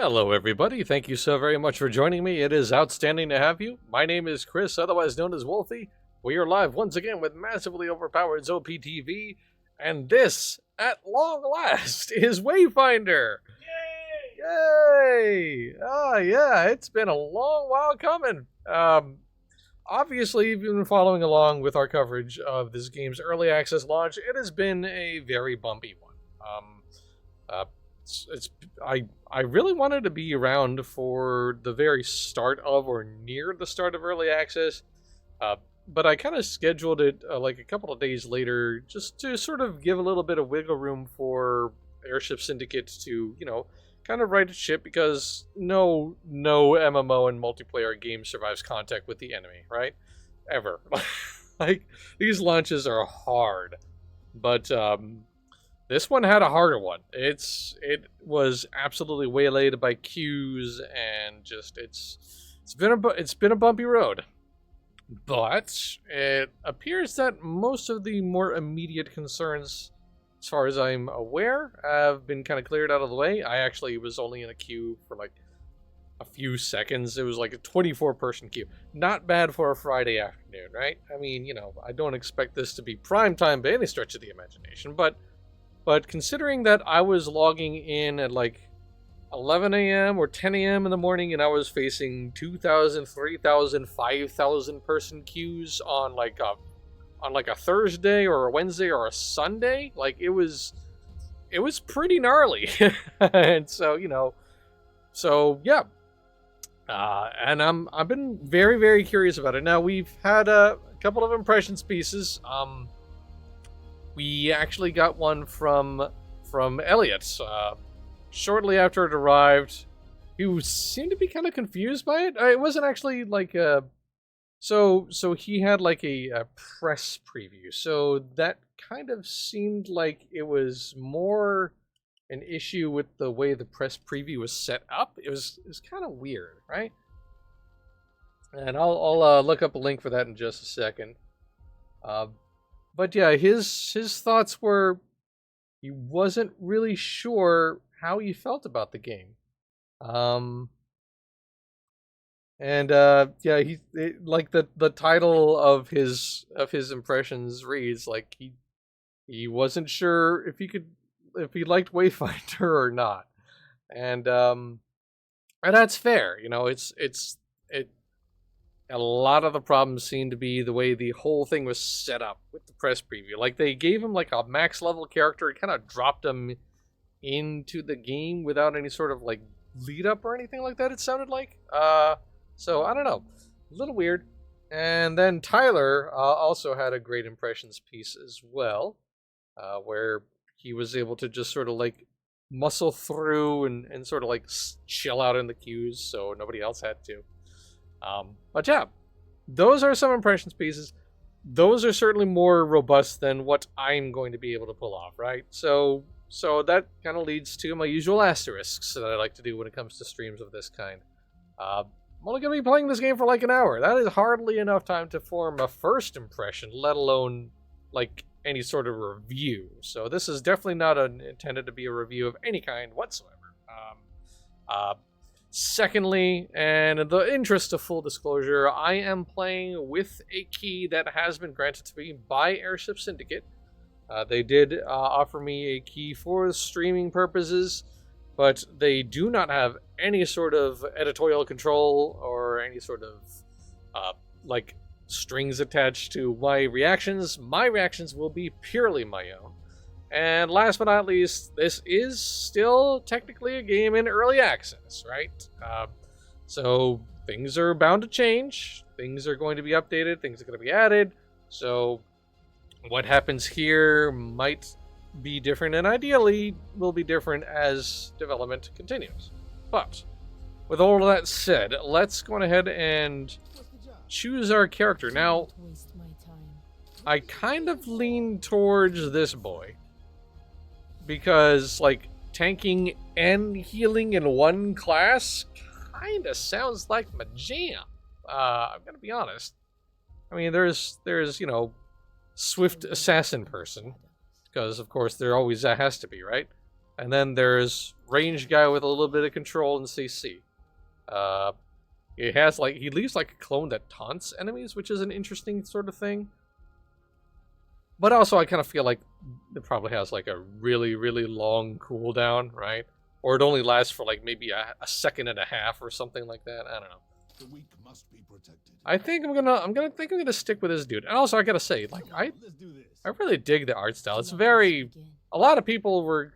Hello, everybody. Thank you so very much for joining me. It is outstanding to have you. My name is Chris, otherwise known as Wolfie. We are live once again with massively overpowered ZOPTV, and this, at long last, is Wayfinder. Yay! Yay! Yeah, it's been a long while coming. Obviously, you've been following along with our coverage of this game's early access launch. It has been a very bumpy one. Uh, I really wanted to be around for the very start of or near the start of early access, but I kind of scheduled it like a couple of days later just to sort of give a little bit of wiggle room for Airship Syndicate to, kind of right its ship, because no MMO and multiplayer game survives contact with the enemy, right? Ever. Like, these launches are hard, but this one had a harder one. It was absolutely waylaid by queues, and just it's been a bumpy road. But it appears that most of the more immediate concerns, as far as I'm aware, have been kind of cleared out of the way. I actually was only in a queue for like a few seconds. It was like a 24-person queue. Not bad for a Friday afternoon, right? I mean, I don't expect this to be prime time by any stretch of the imagination, but considering that I was logging in at like 11 a.m. or 10 a.m. in the morning, and I was facing 2,000, 3,000, 5,000 person queues on like a Thursday or a Wednesday or a Sunday, like it was pretty gnarly. And so yeah. And I've been very, very curious about it. Now, we've had a couple of impressions pieces. We actually got one from Elliot shortly after it arrived. He seemed to be kind of confused by it. It wasn't actually like so he had like a press preview. So that kind of seemed like it was more an issue with the way the press preview was set up. It was kind of weird, right? And I'll look up a link for that in just a second. But yeah, his thoughts were he wasn't really sure how he felt about the game. Like the title of his impressions reads like he wasn't sure if he liked Wayfinder or not. And that's fair. A lot of the problems seem to be the way the whole thing was set up with the press preview. Like, they gave him like a max level character, it kind of dropped him into the game without any sort of like lead up or anything like that, it sounded like. So I don't know, a little weird. And then Tyler also had a great impressions piece as well, where he was able to just sort of like muscle through and sort of like chill out in the queues so nobody else had to. But yeah, those are some impressions pieces. Those are certainly more robust than what I'm going to be able to pull off, right? So that kind of leads to my usual asterisks that I like to do when it comes to streams of this kind. I'm only going to be playing this game for like an hour. That is hardly enough time to form a first impression, let alone like any sort of review. So this is definitely not intended to be a review of any kind whatsoever. Secondly, and in the interest of full disclosure, I am playing with a key that has been granted to me by Airship Syndicate. They did offer me a key for streaming purposes, but they do not have any sort of editorial control or any sort of like strings attached to my reactions. My reactions will be purely my own. And last but not least, this is still technically a game in early access, right? So things are bound to change. Things are going to be updated. Things are going to be added. So what happens here might be different, and ideally will be different as development continues. But with all of that said, let's go ahead and choose our character. Now, I kind of lean towards this boy, because like tanking and healing in one class kind of sounds like my jam. I'm gonna be honest. I mean, there's swift assassin person, because of course there always has to be, right? And then there's range guy with a little bit of control and CC. He has like he leaves like a clone that taunts enemies, which is an interesting sort of thing. But also, I kind of feel like it probably has like a really, really long cooldown, right? Or it only lasts for like maybe a second and a half or something like that. I don't know. The weak must be protected. I think I'm gonna stick with this dude. And also, I gotta say, like I really dig the art style. It's very. A lot of people were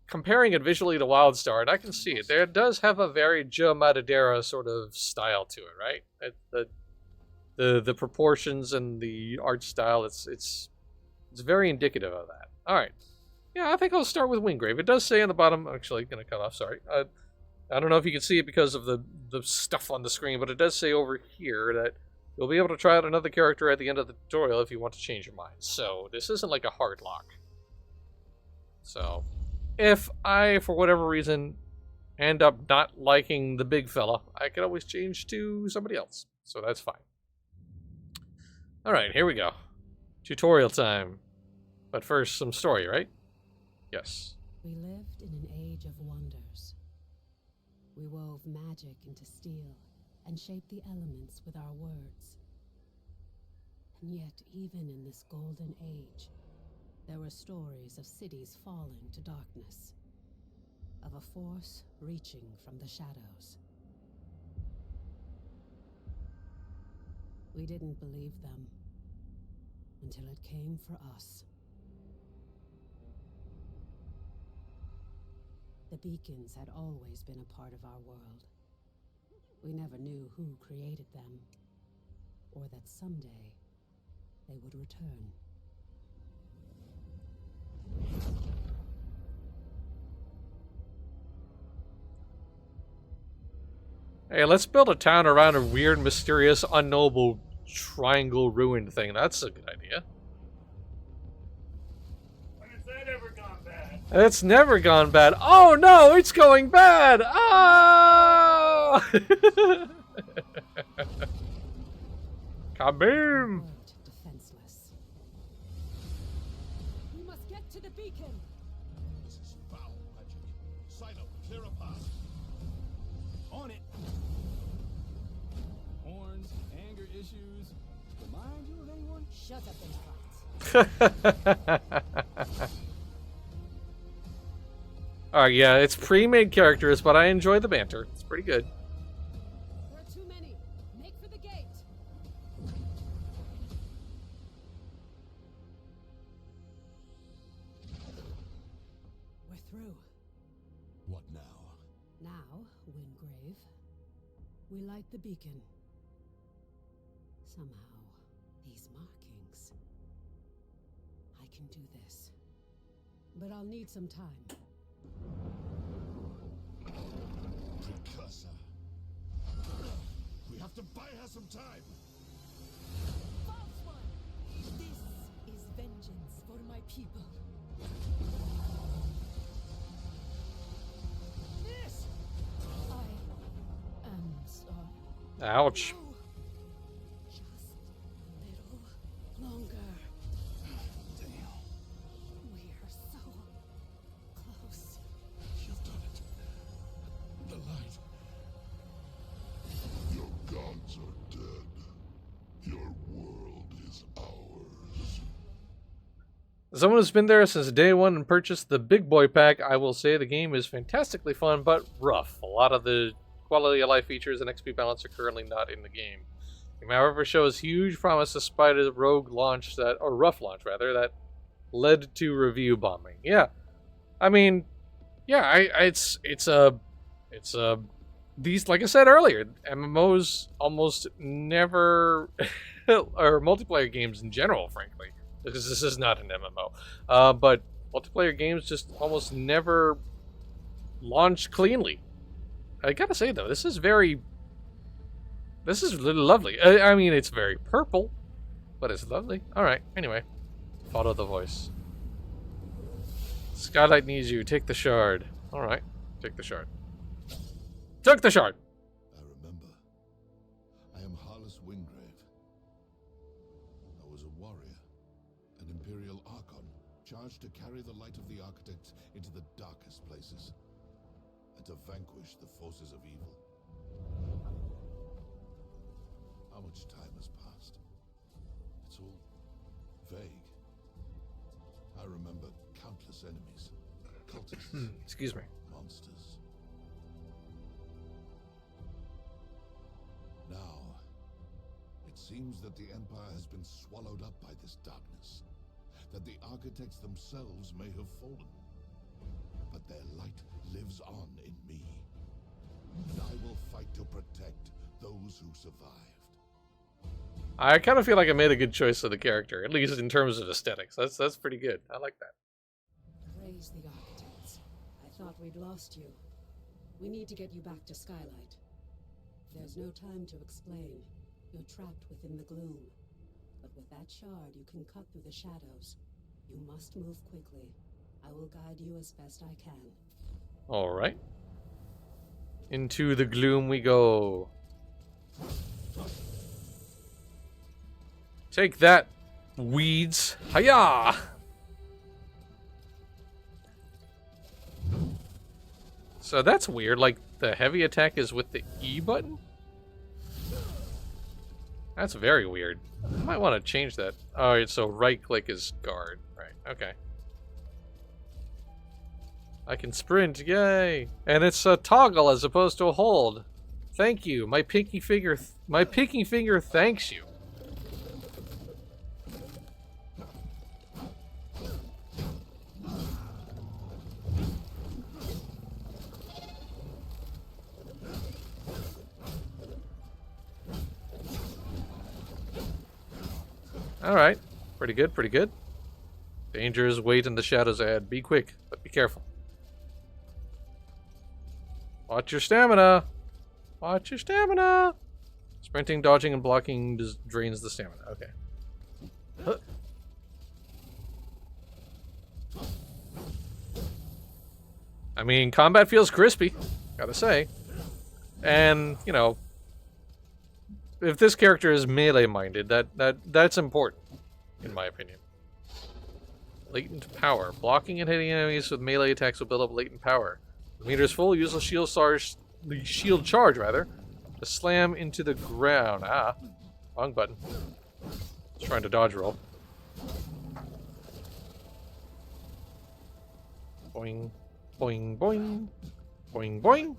comparing it visually to WildStar, and I can see it. There does have a very Joe Matadera sort of style to it, right? The proportions and the art style. It's very indicative of that. All right. Yeah, I think I'll start with Wingrave. It does say on the bottom, actually, going to cut off, sorry. I don't know if you can see it because of the stuff on the screen, but it does say over here that you'll be able to try out another character at the end of the tutorial if you want to change your mind. So this isn't like a hard lock. So if I, for whatever reason, end up not liking the big fella, I can always change to somebody else. So that's fine. All right, here we go. Tutorial time. But first, some story, right? Yes. We lived in an age of wonders. We wove magic into steel and shaped the elements with our words. And yet, even in this golden age, there were stories of cities falling to darkness, of a force reaching from the shadows. We didn't believe them until it came for us. The beacons had always been a part of our world. We never knew who created them, or that someday they would return. Hey, let's build a town around a weird, mysterious, unknowable triangle ruined thing. That's a good idea. When has that ever gone bad? It's never gone bad. Oh no, it's going bad! Oh! Kaboom! Defenseless. We must get to the beacon. This is foul magic. Sign up, clear a path. On it. Horns, anger issues. Remind you of anyone? Shut up and fight. Alright, yeah, it's pre-made characters, but I enjoy the banter. It's pretty good. There are too many. Make for the gate. We're through. What now? Now, Wingrave, we light the beacon. Somehow, these markings. I can do this. But I'll need some time. Precursor. We have to buy her some time. False one! This is vengeance for my people. This! I am sorry. Ouch. No. Just a little longer. Damn. We're so close. You've done it. The light. Your gods are dead. Your world is ours. As someone who's been there since day one and purchased the Big Boy Pack, I will say the game is fantastically fun, but rough. A lot of the quality of life features and XP balance are currently not in the game. The game, however, shows huge promise despite a rogue launch or rough launch rather, that led to review bombing. Yeah. I mean, yeah, these, like I said earlier, MMOs almost never, or multiplayer games in general, frankly, because this is not an MMO, but multiplayer games just almost never launch cleanly. I gotta say though, this is really lovely. I mean, it's very purple, but it's lovely. All right. Anyway, follow the voice. Skylight needs you. Take the shard. All right. Take the shard. Took the shard. I remember. I am Harless Wingrave. I was a warrior, an Imperial Archon, charged to carry the light of the Architects into the darkest places, and to vanquish the forces of evil. How much time has passed? It's all vague. I remember countless enemies, cultists, Excuse me. monsters. Now, it seems that the Empire has been swallowed up by this darkness, that the Architects themselves may have fallen. But their light lives on in me, and I will fight to protect those who survived. I kind of feel like I made a good choice of the character, at least in terms of aesthetics. That's pretty good. I like that. Praise the Architects. I thought we'd lost you. We need to get you back to Skylight. There's no time to explain. You're trapped within the gloom. But with that shard, you can cut through the shadows. You must move quickly. I will guide you as best I can. All right. Into the gloom we go. Take that, weeds. Hiya! So that's weird. Like, the heavy attack is with the E button? That's very weird. I might want to change that. Alright, so right click is guard. Right, okay. I can sprint, yay! And it's a toggle as opposed to a hold. Thank you. My pinky finger thanks you. Alright. Pretty good, pretty good. Dangers wait in the shadows ahead. Be quick, but be careful. Watch your stamina. Watch your stamina. Sprinting, dodging, and blocking drains the stamina. Okay. Huh. I mean, combat feels crispy, gotta say. And, you know, if this character is melee-minded, that's important, in my opinion. Latent power. Blocking and hitting enemies with melee attacks will build up latent power. When the meter is full, use the shield charge, to slam into the ground. Ah, wrong button. Just trying to dodge roll. Boing, boing, boing, boing, boing.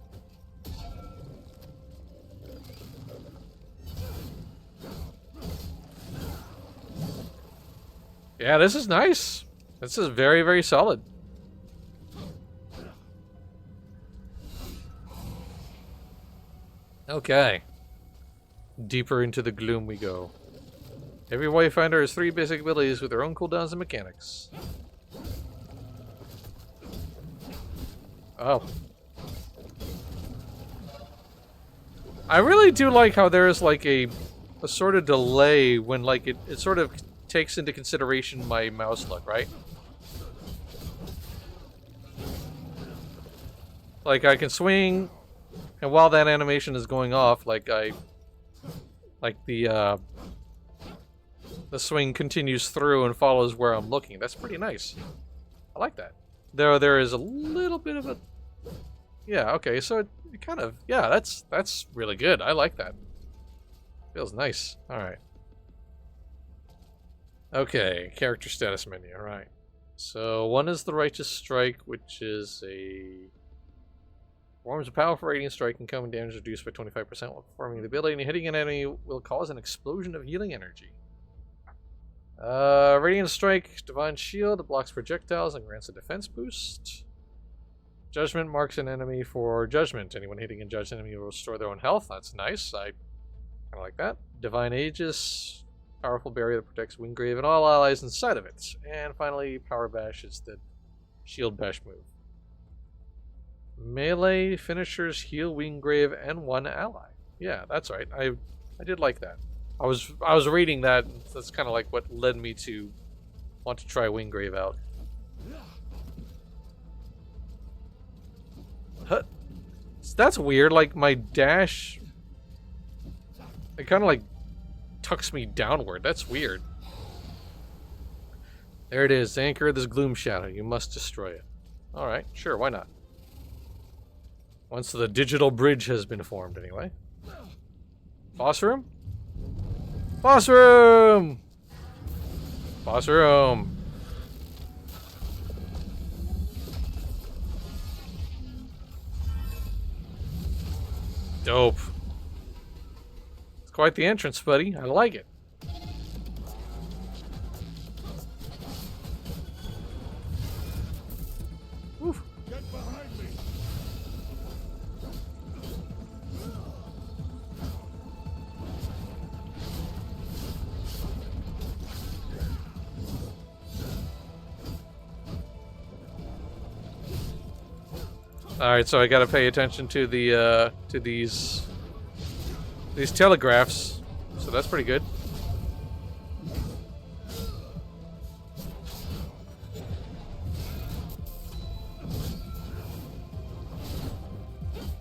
Yeah, this is nice. This is very, very solid. Okay. Deeper into the gloom we go. Every Wayfinder has 3 basic abilities with their own cooldowns and mechanics. Oh. I really do like how there is like a sort of delay when like it sort of takes into consideration my mouse look, right? Like I can swing, and while that animation is going off, like the swing continues through and follows where I'm looking. That's pretty nice. I like that. There is a little bit of a, yeah, okay, so it kind of, yeah, that's really good. I like that. Feels nice. All right. Okay, character status menu. All right. So one is the Righteous Strike, which is a performs a powerful radiant strike and combat damage reduced by 25% while performing the ability, and hitting an enemy will cause an explosion of healing energy. Radiant Strike, Divine Shield, blocks projectiles and grants a defense boost. Judgment marks an enemy for judgment. Anyone hitting a judged enemy will restore their own health. That's nice. I kind of like that. Divine Aegis, powerful barrier that protects Windgrave and all allies inside of it. And finally, Power Bash is the shield bash move. Melee finishers heal Windgrave and one ally. Yeah, that's right. I did like that. I was reading that. That's kind of like what led me to want to try Windgrave out. Huh. That's weird. Like my dash, it kind of like tucks me downward. That's weird. There it is. The anchor of this gloom shadow. You must destroy it. Alright, sure, why not? Once the digital bridge has been formed, anyway. Boss room? Boss room! Boss room! Dope. It's quite the entrance, buddy. I like it. Oof. Get behind me! Alright, so I gotta pay attention to the, to these telegraphs. So that's pretty good.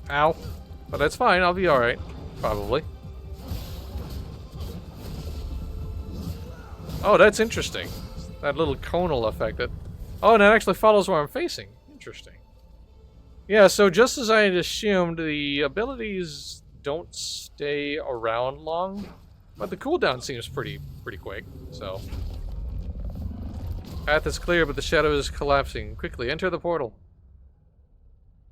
Ow. But that's fine, I'll be alright. Probably. Oh, that's interesting. That little conal effect. Oh, and it actually follows where I'm facing. Interesting. Yeah, so just as I had assumed, the abilities don't stay around long, but the cooldown seems pretty quick, so. Path is clear, but the shadow is collapsing. Quickly, enter the portal.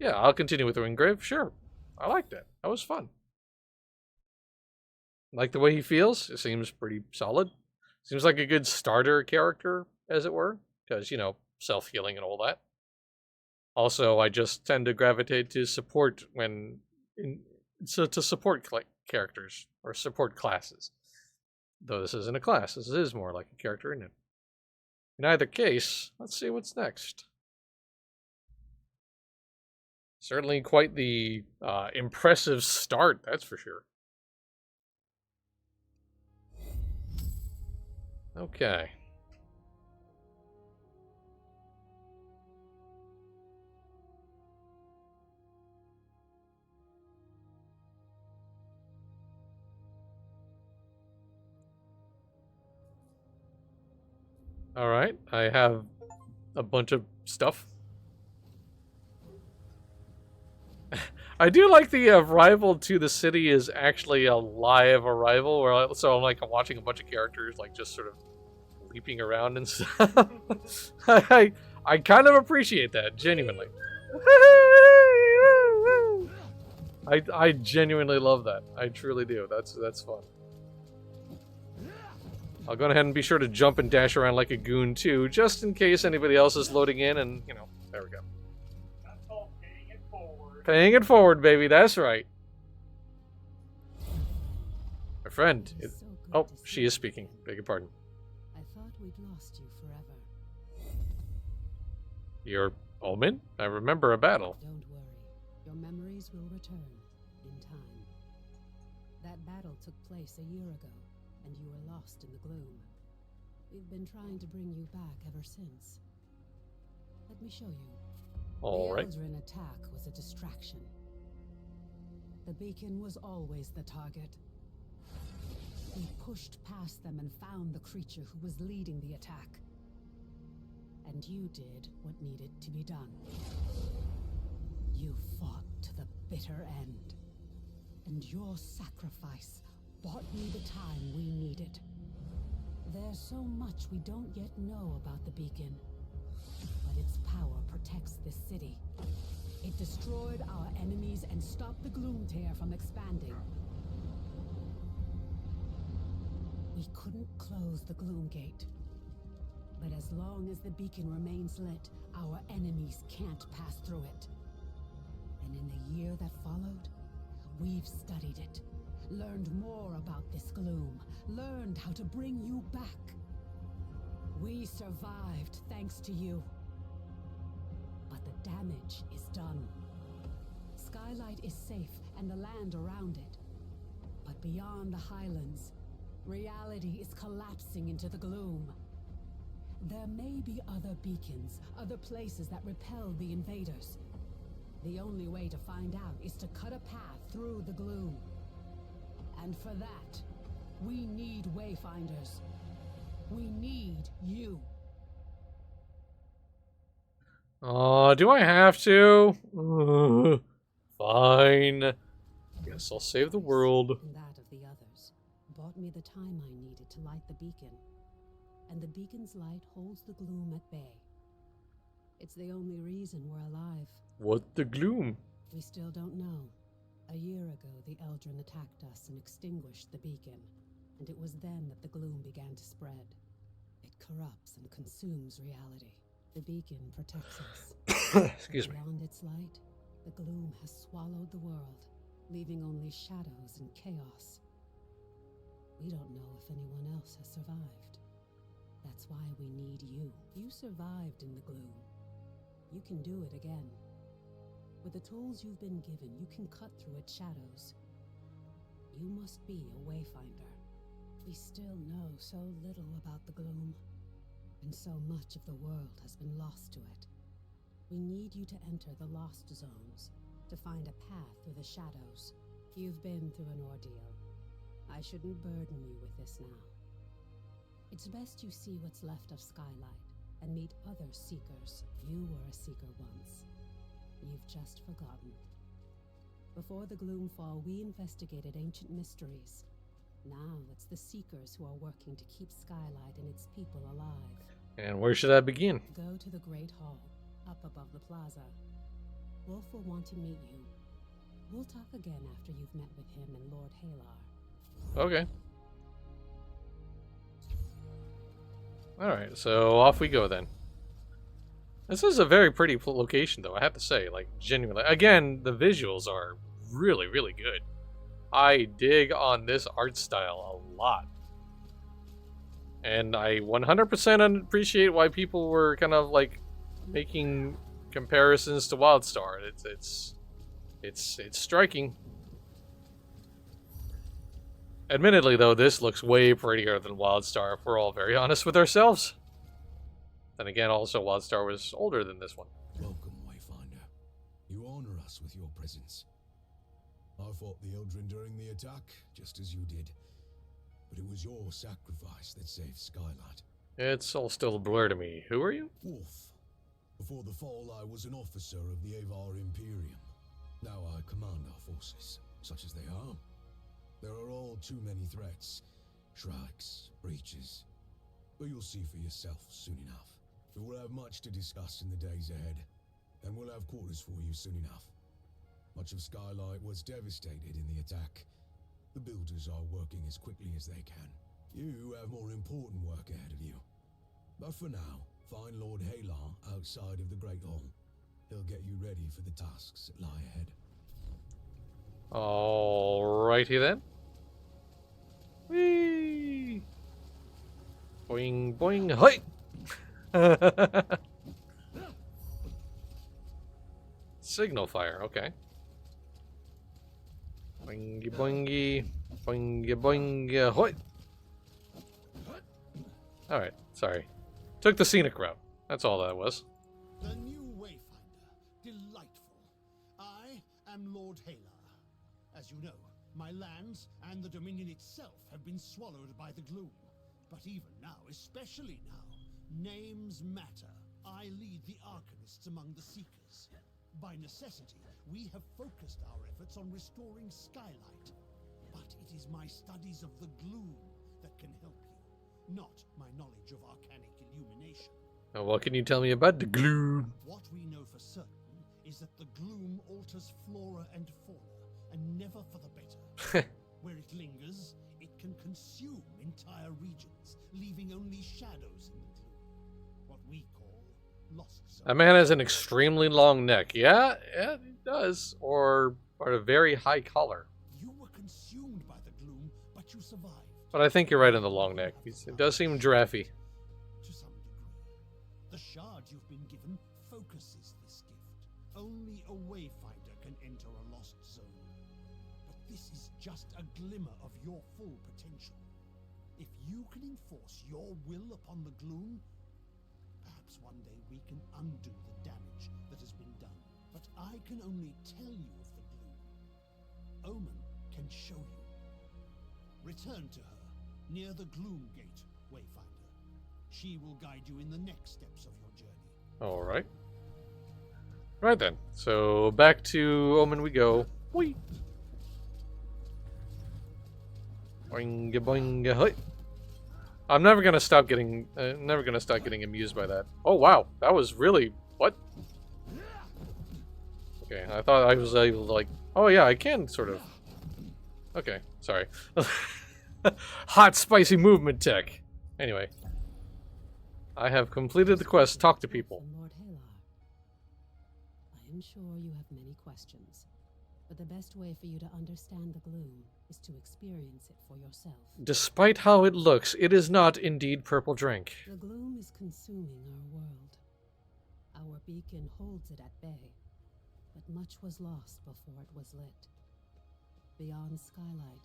Yeah, I'll continue with the Ringgrave, sure. I like that. That was fun. Like the way he feels, it seems pretty solid. Seems like a good starter character, as it were, because, you know, self-healing and all that. Also, I just tend to gravitate to support to support characters, or support classes. Though this isn't a class, this is more like a character, isn't it? In either case, let's see what's next. Certainly quite the impressive start, that's for sure. Okay. Alright, I have a bunch of stuff. I do like the arrival to the city is actually a live arrival, where so I'm like watching a bunch of characters like just sort of leaping around and stuff. I kind of appreciate that, genuinely. I genuinely love that. I truly do. That's fun. I'll go ahead and be sure to jump and dash around like a goon too, just in case anybody else is loading in, and you know, there we go. That's called paying it forward. Paying it forward, baby. That's right. My friend. It is so good Oh, to see she you is speaking. again. Beg your pardon. I thought we'd lost you forever. You're Omen? I remember a battle. Don't worry. Your memories will return in time. That battle took place a year ago, and you were lost in the gloom. We've been trying to bring you back ever since. Let me show you. All The right. Eldrin attack was a distraction. The beacon was always the target. We pushed past them and found the creature who was leading the attack. And you did what needed to be done. You fought to the bitter end. And your sacrifice bought me the time we needed. There's so much we don't yet know about the beacon. But its power protects this city. It destroyed our enemies and stopped the gloom tear from expanding. We couldn't close the gloom gate. But as long as the beacon remains lit, our enemies can't pass through it. And in the year that followed, we've studied it, learned more about this gloom, learned how to bring you back. We survived thanks to you. But the damage is done. Skylight is safe and the land around it. But beyond the highlands, reality is collapsing into the gloom. There may be other beacons, other places that repel the invaders. The only way to find out is to cut a path through the gloom. And for that, we need Wayfinders. We need you. Oh, do I have to? Fine. Guess I'll save the world. And that of the others bought me the time I needed to light the beacon. And the beacon's light holds the gloom at bay. It's the only reason we're alive. What the gloom? We still don't know. A year ago, the Eldrin attacked us and extinguished the beacon. And it was then that the gloom began to spread. It corrupts and consumes reality. The beacon protects us. Excuse me. Beyond its light, the gloom has swallowed the world, leaving only shadows and chaos. We don't know if anyone else has survived. That's why we need you. You survived in the gloom. You can do it again. With the tools you've been given, you can cut through its shadows. You must be a Wayfinder. We still know so little about the gloom, and so much of the world has been lost to it. We need you to enter the Lost Zones, to find a path through the shadows. You've been through an ordeal. I shouldn't burden you with this now. It's best you see what's left of Skylight, and meet other Seekers. You were a Seeker once. You've just forgotten. Before the Gloomfall, we investigated ancient mysteries. Now it's the Seekers who are working to keep Skylight and its people alive. And where should I begin? Go to the Great Hall, up above the plaza. Wolf will want to meet you. We'll talk again after you've met with him and Lord Halar. Okay. Alright, so off we go then. This is a very pretty location, though, I have to say. Like, genuinely. Again, the visuals are really, really good. I dig on this art style a lot. And I 100% appreciate why people were kind of, like, making comparisons to WildStar. It's striking. Admittedly, though, this looks way prettier than WildStar, if we're all very honest with ourselves. Then again, also, WildStar was older than this one. Welcome, Wayfinder. You honor us with your presence. I fought the Eldrin during the attack, just as you did. But it was your sacrifice that saved Skylight. It's all still a blur to me. Who are you? Wolf. Before the fall, I was an officer of the Avar Imperium. Now I command our forces, such as they are. There are all too many threats. Shrikes, breaches. But you'll see for yourself soon enough. We will have much to discuss in the days ahead. And we'll have quarters for you soon enough. Much of Skylight was devastated in the attack. The builders are working as quickly as they can. You have more important work ahead of you. But for now, find Lord Halar outside of the Great Hall. He'll get you ready for the tasks that lie ahead. Alrighty then. Whee! Boing, boing, hi! Signal fire, okay. Boingy, boingy, boingy, boingy, hoi! Alright, sorry. Took the scenic route. That's all that was. The new Wayfinder. Delightful. I am Lord Halar. As you know, my lands and the Dominion itself have been swallowed by the gloom. But even now, especially now, names matter. I lead the Arcanists among the Seekers. By necessity, we have focused our efforts on restoring Skylight. But it is my studies of the gloom that can help you, not my knowledge of arcanic illumination. Now, what can you tell me about the gloom? What we know for certain is that the gloom alters flora and fauna, and never for the better. Where it lingers, it can consume entire regions, leaving only shadows in the gloom. What we call lost zones. That man has an extremely long neck. Yeah, it does. Or a very high collar. You were consumed by the gloom, but you survived. But I think you're right on the long neck. It does seem giraffe. To some degree. The shard you've been given focuses this gift. Only a Wayfinder can enter a lost zone. But this is just a glimmer of your full potential. If you can enforce your will upon the gloom, perhaps one day we can undo the damage that has been done. But I can only tell you of the gloom. Omen can show you. Return to her, near the Gloom Gate, Wayfinder. She will guide you in the next steps of your journey. Alright. Right then. So back to Omen we go. Whee! Boing, boing, hoy. I'm never gonna stop getting amused by that. Oh wow, that was really what? Okay, I thought I was able to like. Oh yeah, I can sort of. Okay, sorry. Hot spicy movement tech. Anyway, I have completed the quest. Talk to people. From Lord Halar. I am sure you have many questions, but the best way for you to understand the gloom is to experience it for yourself. Despite how it looks, it is not indeed purple drink. The gloom is consuming our world. Our beacon holds it at bay, but much was lost before it was lit. Beyond Skylight,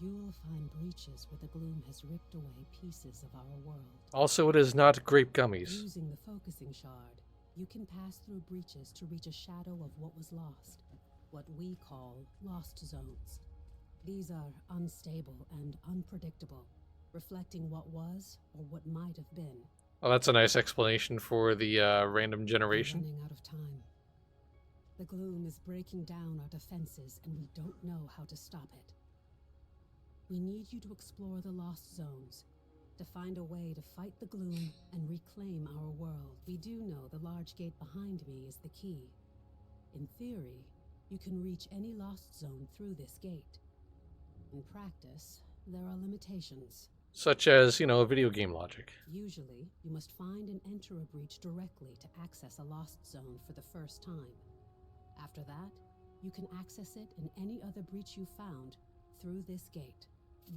you will find breaches where the gloom has ripped away pieces of our world. Also, it is not grape gummies. Using the focusing shard, you can pass through breaches to reach a shadow of what was lost, what we call lost zones. These are unstable and unpredictable, reflecting what was or what might have been. Oh, that's a nice explanation for the random generation. We're running out of time. The gloom is breaking down our defenses, and we don't know how to stop it. We need you to explore the lost zones, to find a way to fight the gloom and reclaim our world. We do know the large gate behind me is the key. In theory, you can reach any lost zone through this gate. In practice, there are limitations. Such as, video game logic. Usually, you must find and enter a breach directly to access a lost zone for the first time. After that, you can access it and any other breach you found through this gate.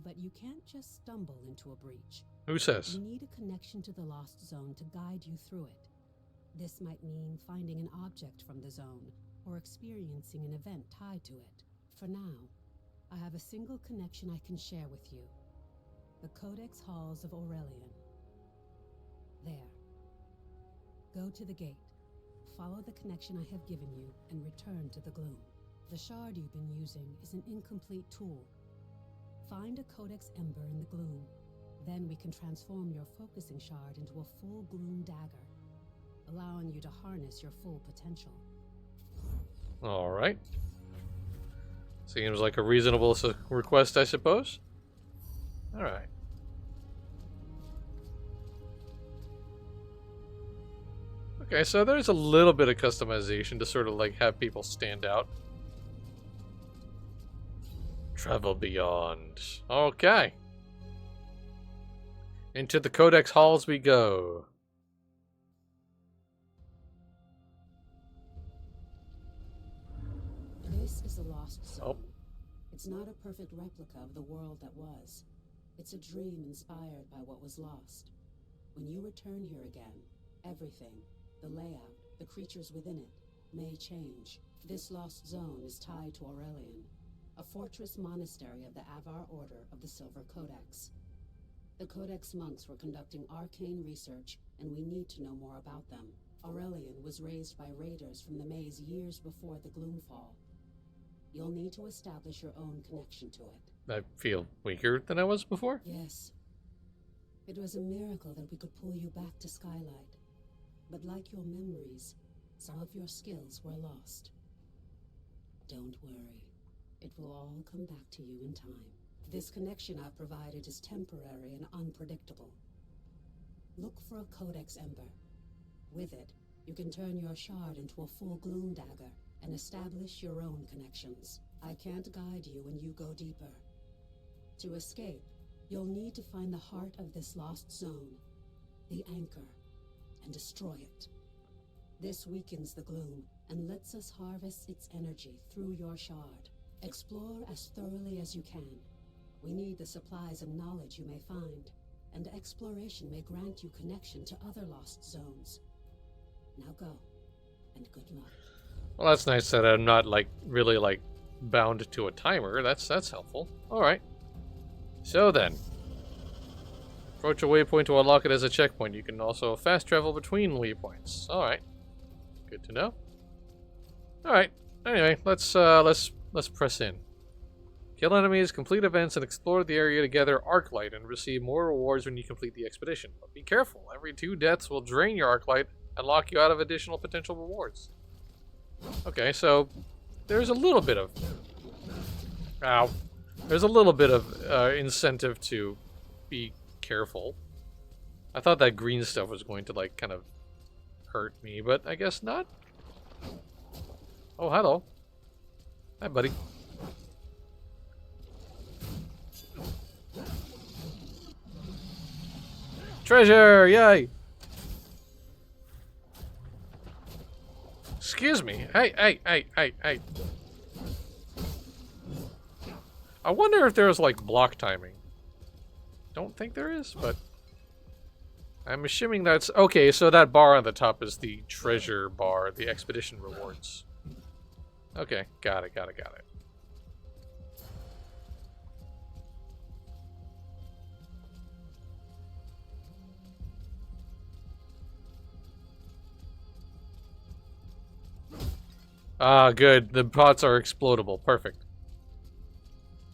But you can't just stumble into a breach. Who says? You need a connection to the lost zone to guide you through it. This might mean finding an object from the zone, or experiencing an event tied to it. For now, I have a single connection I can share with you. The Codex Halls of Aurelian. There. Go to the gate, follow the connection I have given you, and return to the gloom. The shard you've been using is an incomplete tool. Find a Codex Ember in the gloom. Then we can transform your focusing shard into a full gloom dagger, allowing you to harness your full potential. Alright. Seems like a reasonable request, I suppose. Alright. Okay, so there's a little bit of customization to sort of like have people stand out. Travel beyond. Okay. Into the Codex halls we go. This is a lost zone. Oh. It's not a perfect replica of the world that was. It's a dream inspired by what was lost. When you return here again, everything, the layout, the creatures within it, may change. This lost zone is tied to Aurelian, a fortress monastery of the Avar Order of the Silver Codex. The Codex monks were conducting arcane research, and we need to know more about them. Aurelian was raised by raiders from the maze years before the Gloomfall. You'll need to establish your own connection to it. I feel weaker than I was before. Yes. It was a miracle that we could pull you back to Skylight. But like your memories, some of your skills were lost. Don't worry. It will all come back to you in time. This connection I've provided is temporary and unpredictable. Look for a Codex Ember. With it, you can turn your shard into a full gloom dagger and establish your own connections. I can't guide you when you go deeper. To escape, you'll need to find the heart of this lost zone, the anchor, and destroy it. This weakens the gloom and lets us harvest its energy through your shard. Explore as thoroughly as you can. We need the supplies and knowledge you may find, and exploration may grant you connection to other lost zones. Now go, and good luck. Well, that's nice that I'm not really bound to a timer. That's helpful. All right. So then, approach a waypoint to unlock it as a checkpoint. You can also fast travel between waypoints. All right. Good to know. All right. Anyway, let's press in. Kill enemies, complete events, and explore the area to gather Arclight and receive more rewards when you complete the expedition. But be careful. Every 2 deaths will drain your Arclight and lock you out of additional potential rewards. Okay, so there's a little bit of... Ow. There's a little bit of incentive to be careful. I thought that green stuff was going to, like, kind of hurt me, but I guess not. Oh, hello. Hi, buddy. Treasure! Yay! Excuse me. Hey. I wonder if there's, like, block timing. Don't think there is, but... I'm assuming that's... Okay, so that bar on the top is the treasure bar, the expedition rewards. Okay, got it. Ah, good. The pots are explodable. Perfect.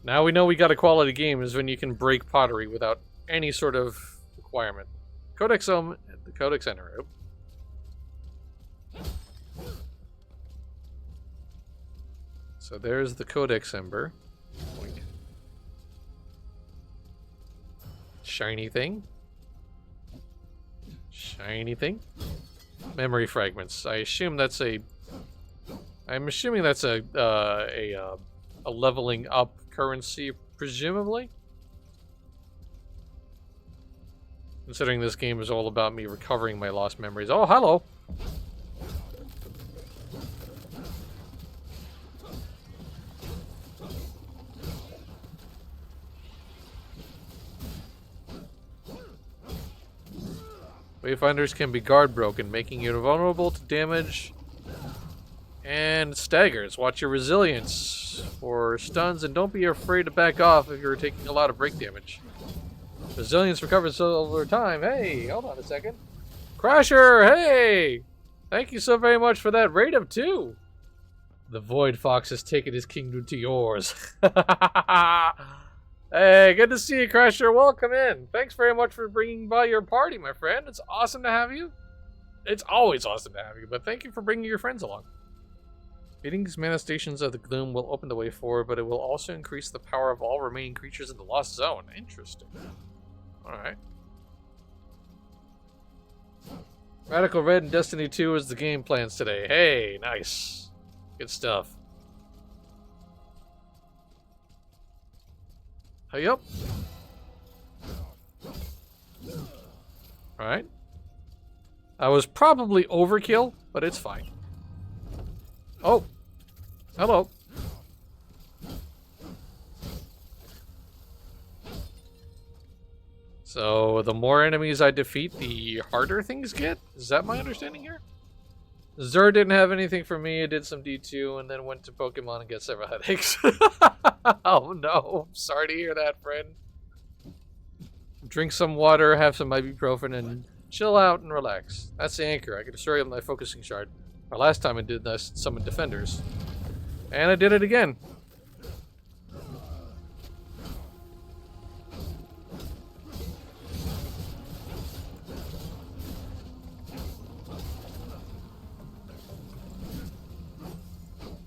Now we know we got a quality game is when you can break pottery without any sort of requirement. Codex the Codex Enter. So there's the Codex Ember. Boink. Shiny thing. Shiny thing. Memory fragments. I'm assuming that's a leveling up currency, presumably. Considering this game is all about me recovering my lost memories. Oh, hello! Wayfinders can be guard broken, making you vulnerable to damage and staggers. Watch your resilience for stuns, and don't be afraid to back off if you're taking a lot of break damage. Resilience recovers over time. Hey, hold on a second. Crasher, hey! Thank you so very much for that raid of 2. The Void Fox has taken his kingdom to yours. Hey, good to see you, Crasher. Welcome in. Thanks very much for bringing by your party, my friend. It's awesome to have you. It's always awesome to have you, but thank you for bringing your friends along. Beating these manifestations of the gloom will open the way forward, but it will also increase the power of all remaining creatures in the Lost Zone. Interesting. Alright. Radical Red and Destiny 2 is the game plans today. Hey, nice. Good stuff. Hey up. Alright. That was probably overkill, but it's fine. Oh. Hello. So, the more enemies I defeat, the harder things get? Is that my understanding here? Zur didn't have anything for me. I did some D2 and then went to Pokemon and get several headaches. Oh no. I'm sorry to hear that, friend. Drink some water, have some ibuprofen, and chill out and relax. That's the anchor. I can destroy my focusing shard. Our last time I did this, summoned defenders. And I did it again.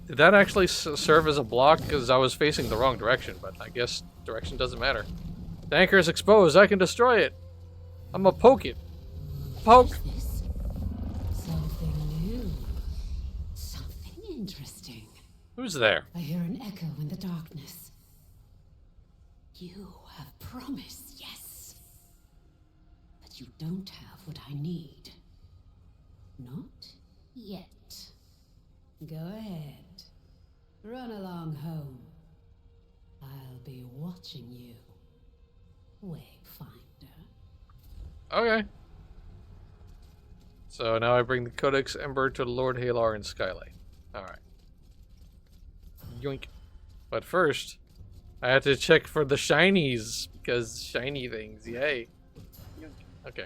Did that actually serve as a block? Because I was facing the wrong direction, but I guess direction doesn't matter. The anchor is exposed. I can destroy it. I'm gonna poke it. Poke! This? Something new. Something interesting. Who's there? I hear an echo in the darkness. You have promised, yes. But you don't have what I need. Not yet. Go ahead. Run along home. I'll be watching you, Wayfinder. Okay. So now I bring the Codex Ember to Lord Halar and Skylight. Alright. Yoink. But first, I have to check for the shinies, because shiny things, yay. Yoink. Okay.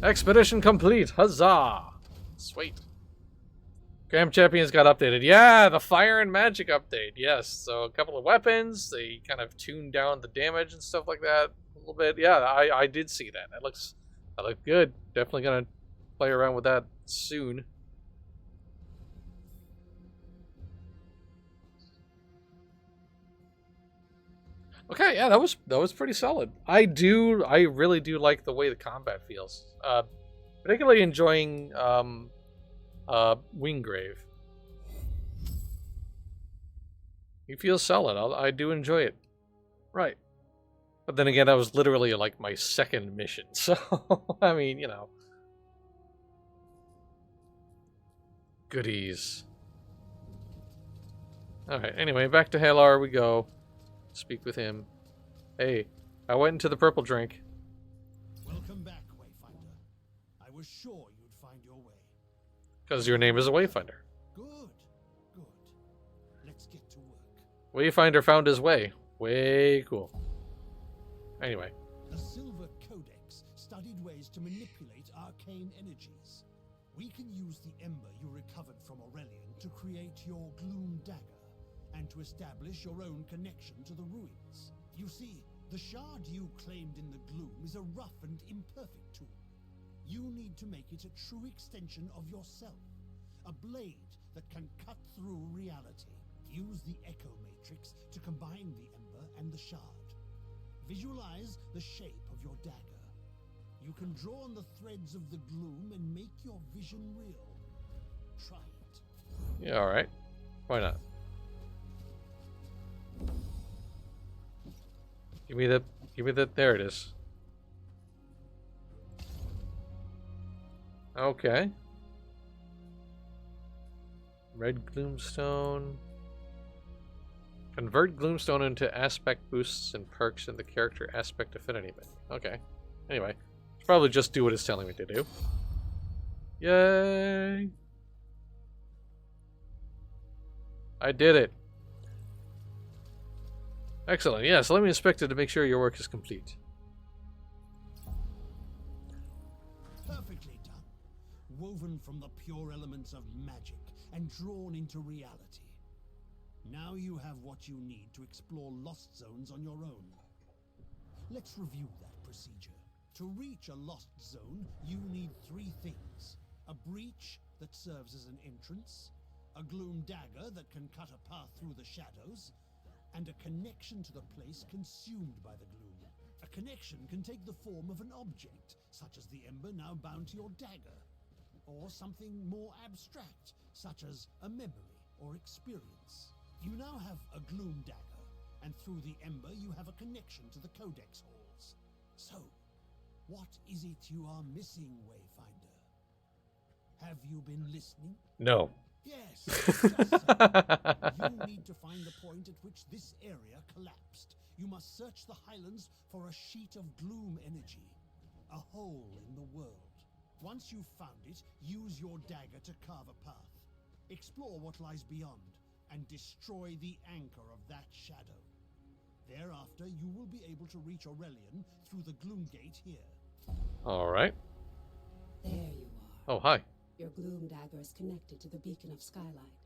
Expedition complete, huzzah! Sweet. Grand Champions got updated. Yeah, the Fire and Magic update. Yes, so a couple of weapons. They kind of tuned down the damage and stuff like that a little bit. Yeah, I did see that. That looked good. Definitely gonna play around with that soon. Okay, yeah, that was pretty solid. I really do like the way the combat feels. Particularly enjoying Winggrave. He feels solid. I do enjoy it. Right. But then again, that was literally like my second mission. So, I mean, you know. Goodies. Alright, anyway, back to Halar we go. Speak with him. Hey, I went into the purple drink. Welcome back, Wayfinder. I was sure you'd find your way. Because your name is a Wayfinder. Good, good. Let's get to work. Wayfinder found his way. Way cool. Anyway. The Silver Codex studied ways to manipulate arcane energies. We can use the ember you recovered from Aurelian to create your Gloom Dagger, and to establish your own connection to the ruins. You see, the shard you claimed in the gloom is a rough and imperfect tool. You need to make it a true extension of yourself, a blade that can cut through reality. Use the Echo Matrix to combine the ember and the shard. Visualize the shape of your dagger. You can draw on the threads of the gloom and make your vision real. Try it. Yeah, alright. Why not? Give me the, there it is. Okay. Red Gloomstone. Convert Gloomstone into aspect boosts and perks in the character aspect affinity menu. Okay. Anyway, probably just do what it's telling me to do. Yay! I did it. Excellent. Yeah, so let me inspect it to make sure your work is complete. Perfectly done. Woven from the pure elements of magic and drawn into reality. Now you have what you need to explore lost zones on your own. Let's review that procedure. To reach a lost zone, you need 3 things. A breach that serves as an entrance, a gloom dagger that can cut a path through the shadows, and a connection to the place consumed by the gloom. A connection can take the form of an object, such as the ember now bound to your dagger, or something more abstract, such as a memory or experience. You now have a gloom dagger, and through the ember you have a connection to the Codex halls. So, what is it you are missing, Wayfinder? Have you been listening? No. Yes, just so. You need to find the point at which this area collapsed. You must search the highlands for a sheet of gloom energy, a hole in the world. Once you've found it, use your dagger to carve a path. Explore what lies beyond, and destroy the anchor of that shadow. Thereafter, you will be able to reach Aurelian through the gloom gate here. Alright. There you are. Oh, hi. Your gloom dagger is connected to the beacon of Skylight.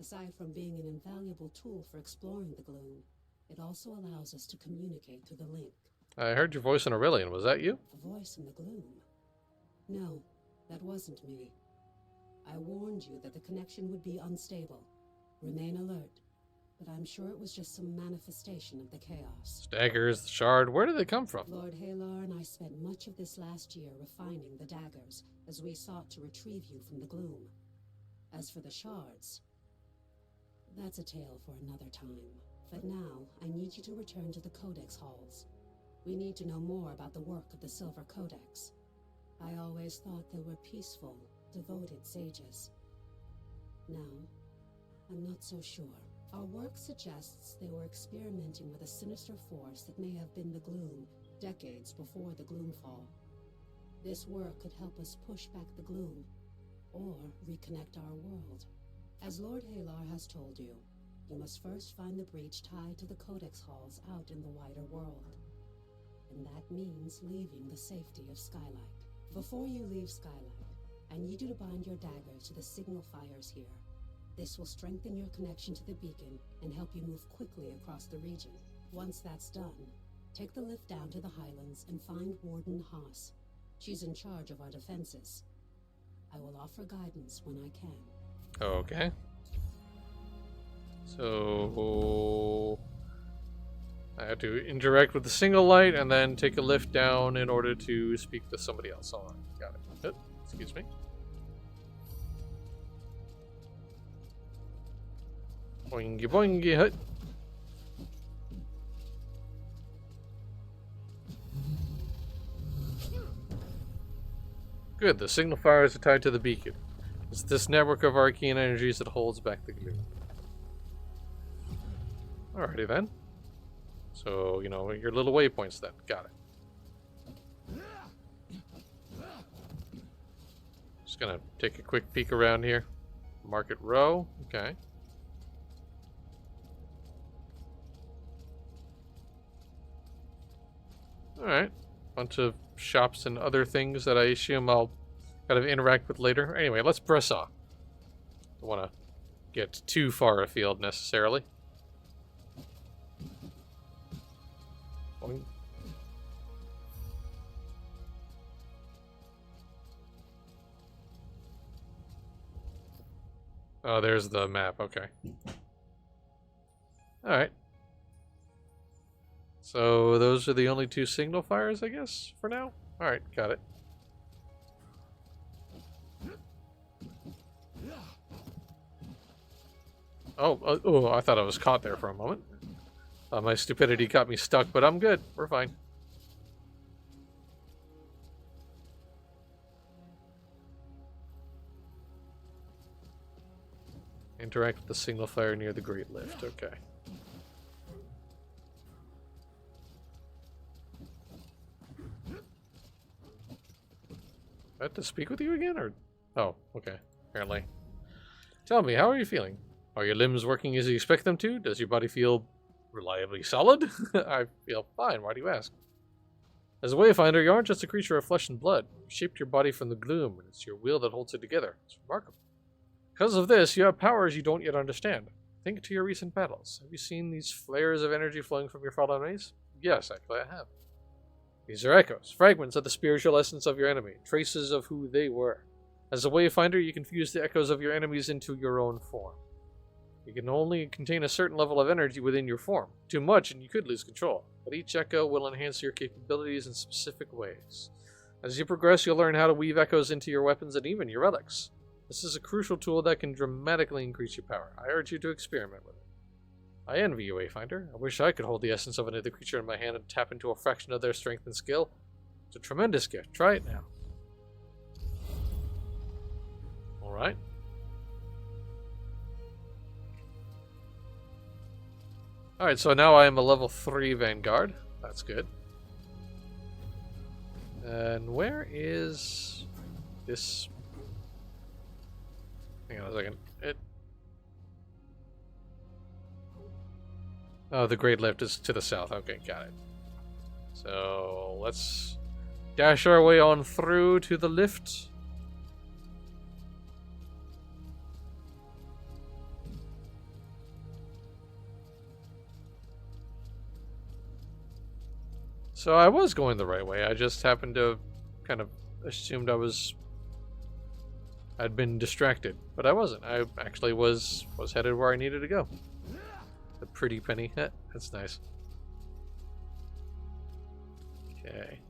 Aside from being an invaluable tool for exploring the gloom, it also allows us to communicate through the link. I heard your voice in Aurelian. Was that you? A voice in the gloom? No, that wasn't me. I warned you that the connection would be unstable. Remain alert. But I'm sure it was just some manifestation of the chaos. Daggers, the shard, where did they come from? Lord Halar and I spent much of this last year refining the daggers as we sought to retrieve you from the gloom. As for the shards, that's a tale for another time. But now, I need you to return to the Codex halls. We need to know more about the work of the Silver Codex. I always thought they were peaceful, devoted sages. Now, I'm not so sure. Our work suggests they were experimenting with a sinister force that may have been the gloom, decades before the Gloomfall. This work could help us push back the gloom, or reconnect our world. As Lord Halar has told you, you must first find the breach tied to the Codex halls out in the wider world. And that means leaving the safety of Skylight. Before you leave Skylight, I need you to bind your dagger to the signal fires here. This will strengthen your connection to the beacon and help you move quickly across the region. Once that's done, take the lift down to the Highlands and find Warden Haas. She's in charge of our defenses. I will offer guidance when I can. Okay. So I have to interact with the single light and then take a lift down in order to speak with somebody else. All right, got it. Excuse me. Boingy boingy hut. Good, the signal fires are tied to the beacon. It's this network of arcane energies that holds back the gloom. Alrighty then. So, you know, your little waypoints then. Got it. Just gonna take a quick peek around here. Market row. Okay. Alright. Bunch of shops and other things that I assume I'll kind of interact with later. Anyway, let's press on. Don't want to get too far afield necessarily. Boing. Oh, there's the map. Okay. Alright. So those are the only two signal fires, I guess, for now? Alright, got it. Oh, I thought I was caught there for a moment. My stupidity got me stuck, but I'm good. We're fine. Interact with the signal fire near the Great Lift. Okay. I have to speak with you again, or? Oh, okay. Apparently. Tell me, how are you feeling? Are your limbs working as you expect them to? Does your body feel reliably solid? I feel fine. Why do you ask? As a Wayfinder, you aren't just a creature of flesh and blood. You shaped your body from the gloom, and it's your will that holds it together. It's remarkable. Because of this, you have powers you don't yet understand. Think to your recent battles. Have you seen these flares of energy flowing from your fallen enemies? Yes, actually I have. These are echoes, fragments of the spiritual essence of your enemy, traces of who they were. As a Wayfinder, you can fuse the echoes of your enemies into your own form. You can only contain a certain level of energy within your form. Too much and you could lose control, but each echo will enhance your capabilities in specific ways. As you progress, you'll learn how to weave echoes into your weapons and even your relics. This is a crucial tool that can dramatically increase your power. I urge you to experiment with it. I envy you, Wayfinder. I wish I could hold the essence of another creature in my hand and tap into a fraction of their strength and skill. It's a tremendous gift. Try it now. Alright. Alright, so now I am a level 3 Vanguard. That's good. And where is this? Hang on a second. Oh, the Great Lift is to the south. Okay, got it. So let's dash our way on through to the lift. So I was going the right way. I just happened to kind of assumed I'd been distracted, but I wasn't. I actually was headed where I needed to go. The pretty penny. That's nice. Okay.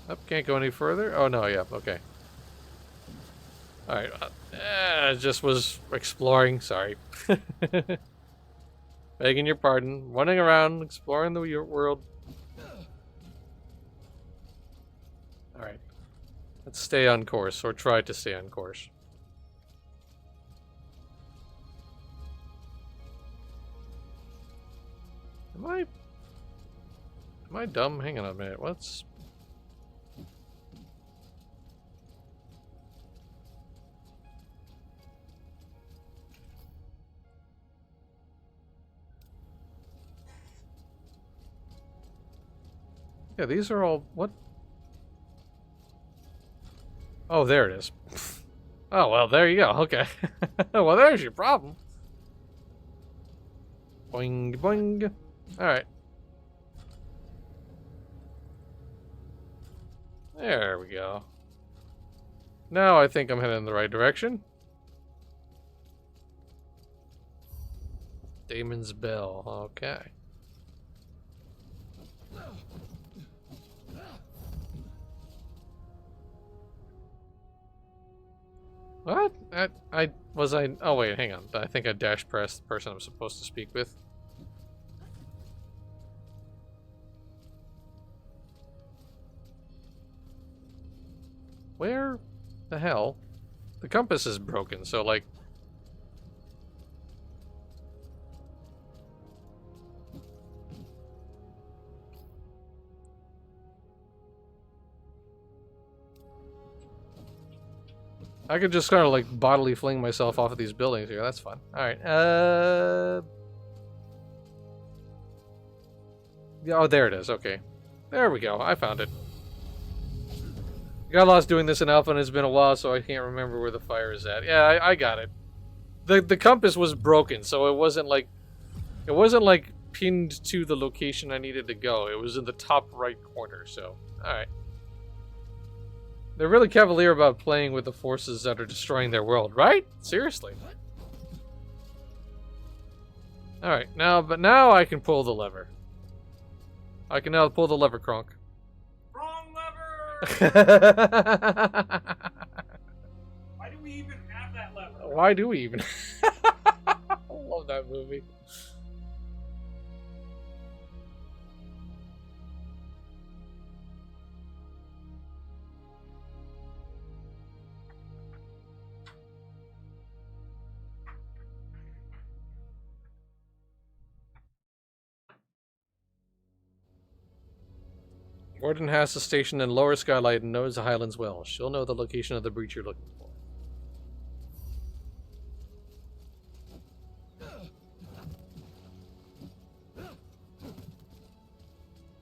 Up, can't go any further. Oh no, yeah, okay. Alright, I just was exploring, sorry. Begging your pardon. Running around, exploring the world. Alright. Let's stay on course, or try to stay on course. Am I dumb? Hang on a minute. What's... Yeah, these are all... What? Oh, there it is. Oh, well, there you go. Okay. Well, there's your problem. Boing, boing. Alright. There we go. Now I think I'm heading in the right direction. Damon's Bell. Okay. What? Oh wait, hang on. I think I dash pressed the person I'm supposed to speak with. Where the hell? The compass is broken, so like... I could just kind of like bodily fling myself off of these buildings here. That's fun. Alright, yeah, oh, there it is. Okay. There we go. I found it. Got lost doing this in Alpha and it's been a while, so I can't remember where the fire is at. Yeah, I got it. The compass was broken, so it wasn't like pinned to the location I needed to go. It was in the top right corner, so alright. They're really cavalier about playing with the forces that are destroying their world, right? Seriously. Alright, now I can pull the lever. I can now pull the lever, Kronk. Wrong lever! Why do we even have that lever? Why do we even? I love that movie. Warden has the station in Lower Skylight and knows the Highlands well. She'll know the location of the breach you're looking for.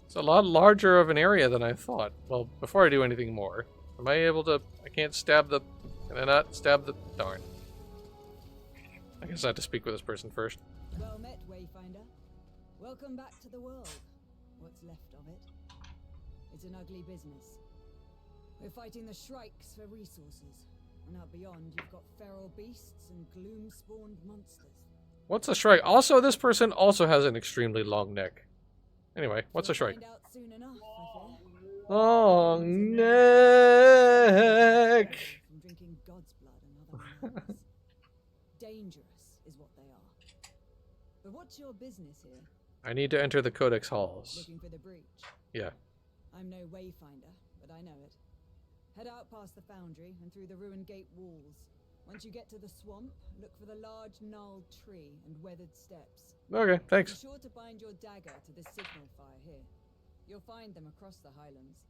It's a lot larger of an area than I thought. Well, before I do anything more, am I able to... I can't stab the... Can I not stab the... Darn. I guess I have to speak with this person first. Well met, Wayfinder. Welcome back to the world. What's left of it. It's an ugly business. We're fighting the Shrikes for resources. And out beyond, you've got feral beasts and gloom-spawned monsters. What's a Shrike? Also, this person also has an extremely long neck. Anyway, what's a Shrike? Find out soon enough, I fear. Long neck! From drinking God's blood and other madness. Dangerous is what they are. But what's your business here? I need to enter the Codex halls. Looking for the breach? Yeah. I'm no wayfinder, but I know it. Head out past the foundry and through the ruined gate walls. Once you get to the swamp, look for the large gnarled tree and weathered steps. Okay, Be thanks. sure to bind your dagger to the signal fire here. You'll find them across the Highlands.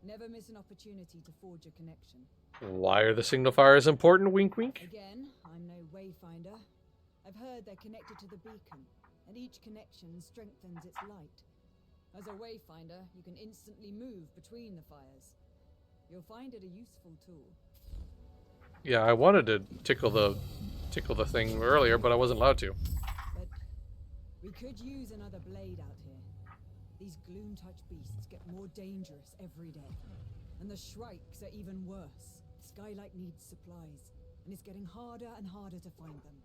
Never miss an opportunity to forge a connection. Why are the signal fires important? Wink, wink. Again, I'm no wayfinder. I've heard they're connected to the beacon, and each connection strengthens its light. As a wayfinder, you can instantly move between the fires. You'll find it a useful tool. Yeah, I wanted to tickle the thing earlier, but I wasn't allowed to. But we could use another blade out here. These gloom-touch beasts get more dangerous every day. And the Shrikes are even worse. Skylight needs supplies, and it's getting harder and harder to find them.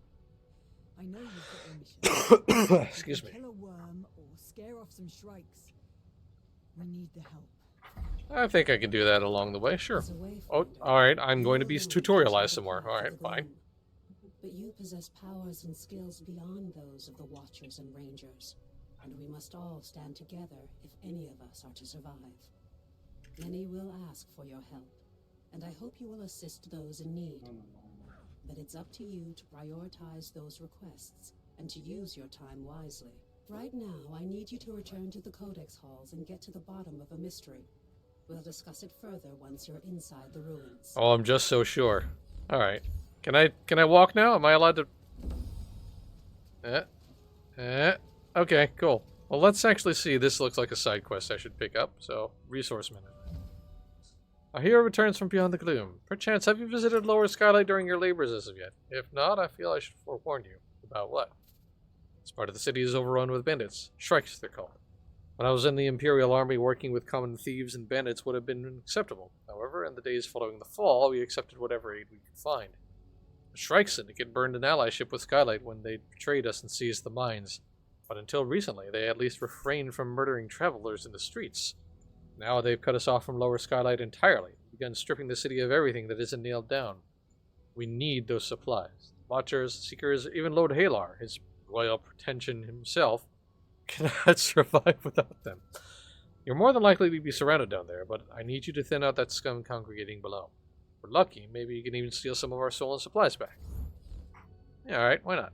I know you've got your mission. Excuse me. Kill a worm or scare off some Shrikes. We need the help. I think I can do that along the way, sure. As a wayfinder, Oh, alright, I'm going to be you know tutorialized the some more. path of Alright, the fine. gloom. But you possess powers and skills beyond those of the Watchers and Rangers, and we must all stand together if any of us are to survive. Many will ask for your help, and I hope you will assist those in need. But it's up to you to prioritize those requests, and to use your time wisely. Right now, I need you to return to the Codex halls and get to the bottom of a mystery. We'll discuss it further once you're inside the ruins. Oh, I'm just so sure. Alright. Can I walk now? Am I allowed to... Okay, cool. Well, let's actually see. This looks like a side quest I should pick up, so resource minute. A hero returns from beyond the gloom. Perchance, have you visited Lower Skylight during your labors as of yet? If not, I feel I should forewarn you. About what? This part of the city is overrun with bandits. Shrikes, they're called. When I was in the Imperial Army, working with common thieves and bandits would have been acceptable. However, in the days following the fall, we accepted whatever aid we could find. The Shrike Syndicate burned an allyship with Skylight when they betrayed us and seized the mines. But until recently, they at least refrained from murdering travelers in the streets. Now they've cut us off from Lower Skylight entirely, begun stripping the city of everything that isn't nailed down. We need those supplies. Watchers, Seekers, even Lord Halar, his royal pretension himself, cannot survive without them. You're more than likely to be surrounded down there, but I need you to thin out that scum congregating below. If we're lucky, maybe you can even steal some of our stolen supplies back. Yeah, alright, why not?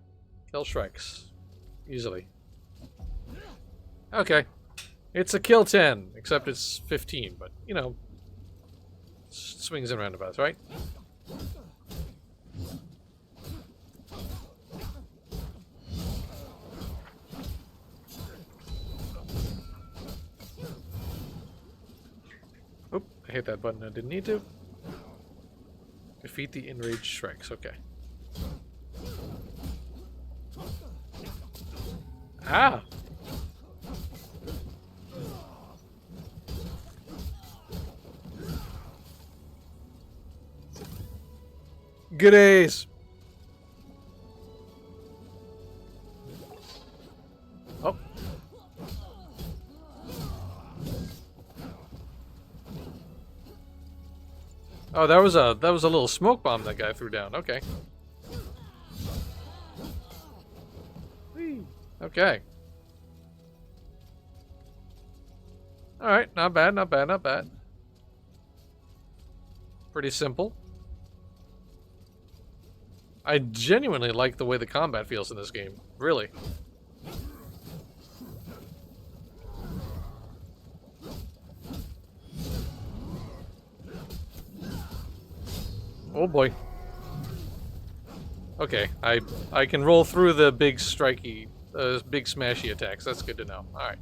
Kill Shrikes. Easily. Okay. It's a kill 10, except it's 15, but, you know, swings and roundabouts, right? Oop, I hit that button I didn't need to. Defeat the enraged Shrikes, okay. Ah! Good ace! Oh. Oh, that was a little smoke bomb that guy threw down. Okay. Whee. Okay. Alright, not bad, not bad, not bad. Pretty simple. I genuinely like the way the combat feels in this game. Really. Oh boy. Okay, I can roll through the big strikey, big smashy attacks. That's good to know. Alright.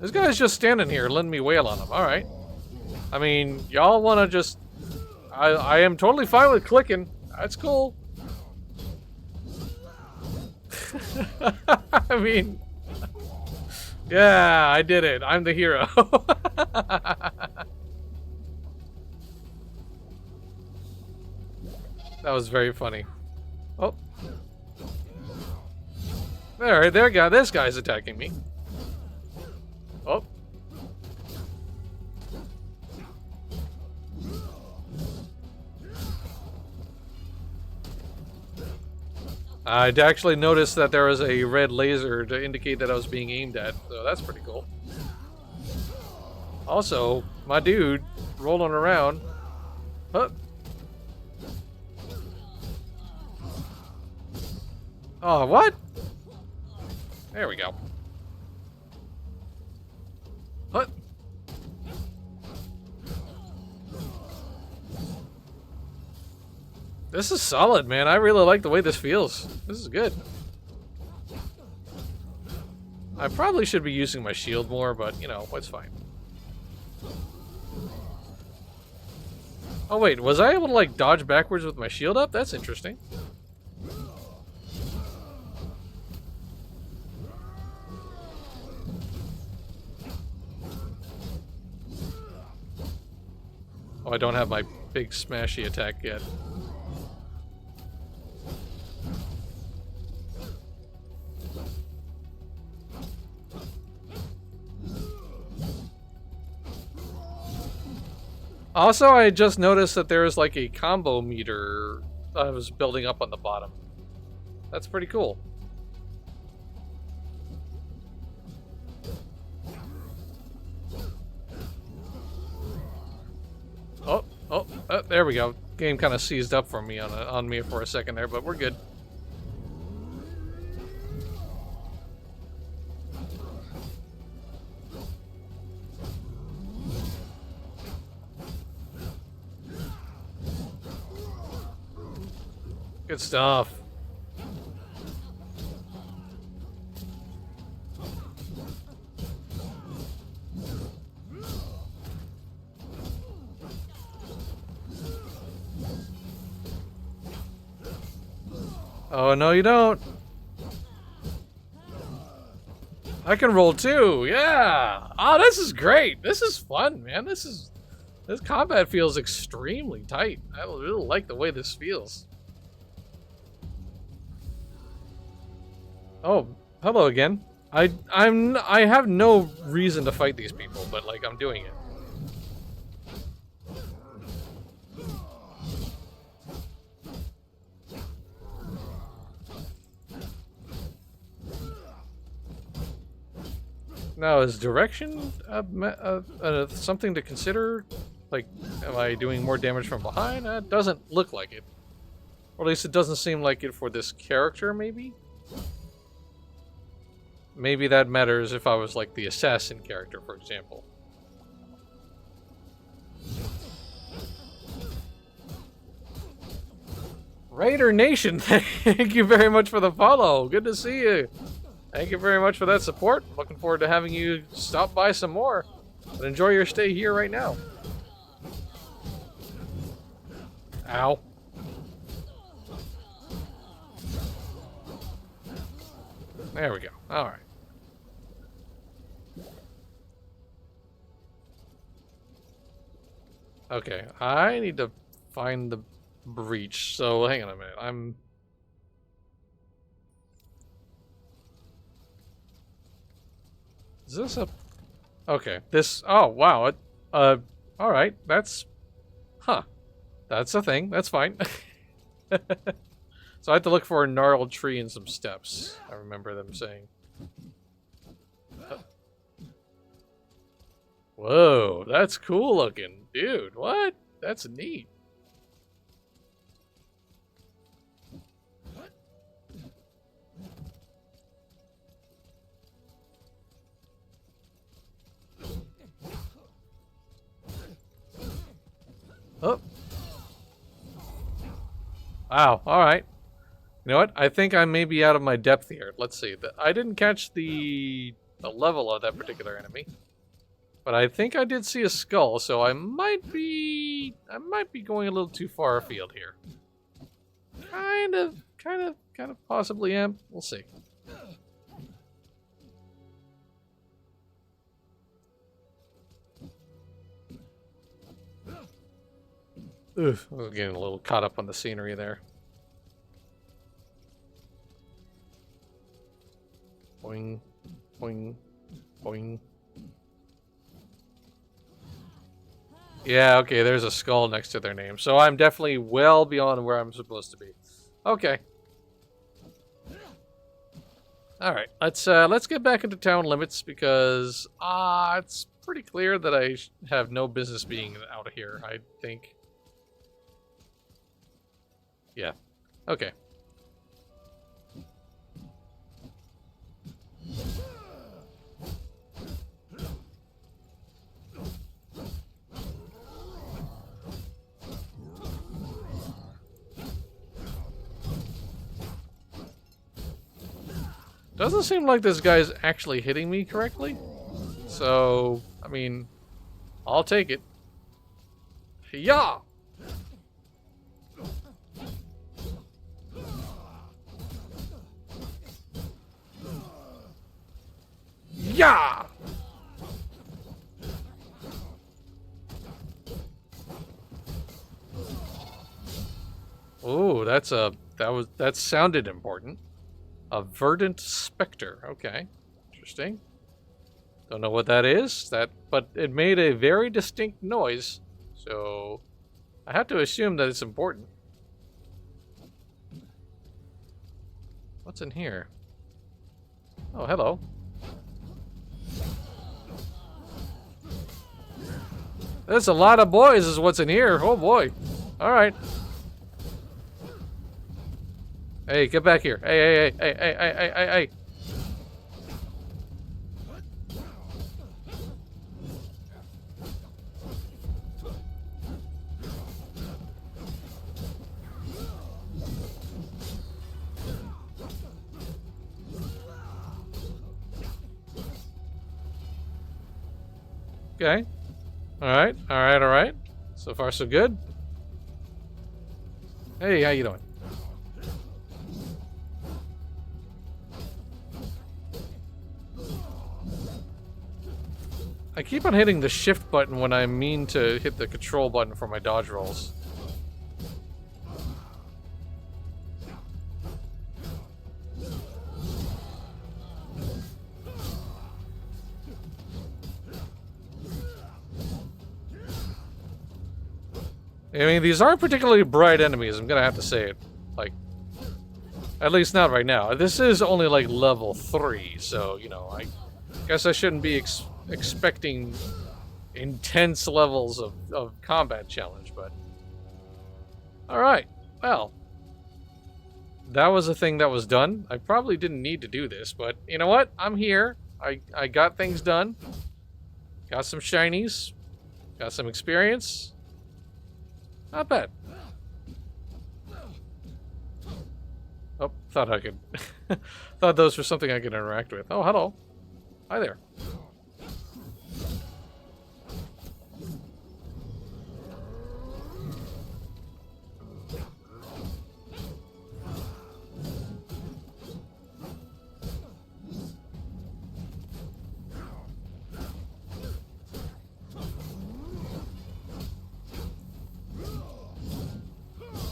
This guy's just standing here letting me wail on him. Alright. I mean, y'all want to just... I am totally fine with clicking. That's cool. I mean... Yeah, I did it. I'm the hero. That was very funny. Oh. This guy's attacking me. Oh. I'd actually noticed that there was a red laser to indicate that I was being aimed at, so that's pretty cool. Also, my dude rolling around. Huh. Oh, what? There we go. What? This is solid, man. I really like the way this feels. This is good. I probably should be using my shield more, but, you know, it's fine. Oh, wait. Was I able to, like, dodge backwards with my shield up? That's interesting. Oh, I don't have my big smashy attack yet. Also, I just noticed that there is like a combo meter that was building up on the bottom. That's pretty cool. Oh, there we go. Game kind of seized up for me on me for a second there, but we're good. Good stuff. Oh, no, you don't. I can roll too. Yeah. Oh, this is great. This is fun, man. This combat feels extremely tight. I really like the way this feels. Oh, hello again. I have no reason to fight these people, but like I'm doing it. Now, is direction something to consider? Like, am I doing more damage from behind? It doesn't look like it. Or at least it doesn't seem like it for this character, maybe? Maybe that matters if I was like the assassin character, for example. Raider Nation, thank you very much for the follow. Good to see you. Thank you very much for that support. Looking forward to having you stop by some more. But enjoy your stay here right now. Ow. There we go. Alright. Okay, I need to find the breach. So hang on a minute. Is this a... Okay, this... Oh, wow. Alright, that's... Huh. That's a thing. That's fine. So I have to look for a gnarled tree and some steps. I remember them saying. Whoa, that's cool looking. Dude, what? That's neat. Oh. Wow, alright. You know what? I think I may be out of my depth here. Let's see. I didn't catch the level of that particular enemy. But I think I did see a skull, so I might be going a little too far afield here. Kind of possibly am. We'll see. Ugh, I'm getting a little caught up on the scenery there. Boing, boing, boing. Yeah, okay, there's a skull next to their name. So I'm definitely well beyond where I'm supposed to be. Okay. Alright, let's get back into town limits because it's pretty clear that I have no business being out of here, I think. Yeah. Okay. Doesn't seem like this guy's actually hitting me correctly. So, I mean, I'll take it. Yeah. Yeah. Oh, that sounded important. A verdant specter. Okay, interesting. Don't know what that is. But it made a very distinct noise, so I have to assume that it's important. What's in here? Oh, hello. There's a lot of boys is what's in here. Oh boy. Alright. Hey, get back here. Hey. Okay. Alright. So far, so good. Hey, how you doing? I keep on hitting the shift button when I mean to hit the control button for my dodge rolls. I mean, these aren't particularly bright enemies, I'm gonna have to say it. Like, at least not right now. This is only like level 3, so, you know, I guess I shouldn't be expecting intense levels of combat challenge, but... Alright, well. That was a thing that was done. I probably didn't need to do this, but you know what? I'm here. I got things done. Got some shinies. Got some experience. Not bad. Oh, thought I could... thought those were something I could interact with. Oh, hello. Hi there.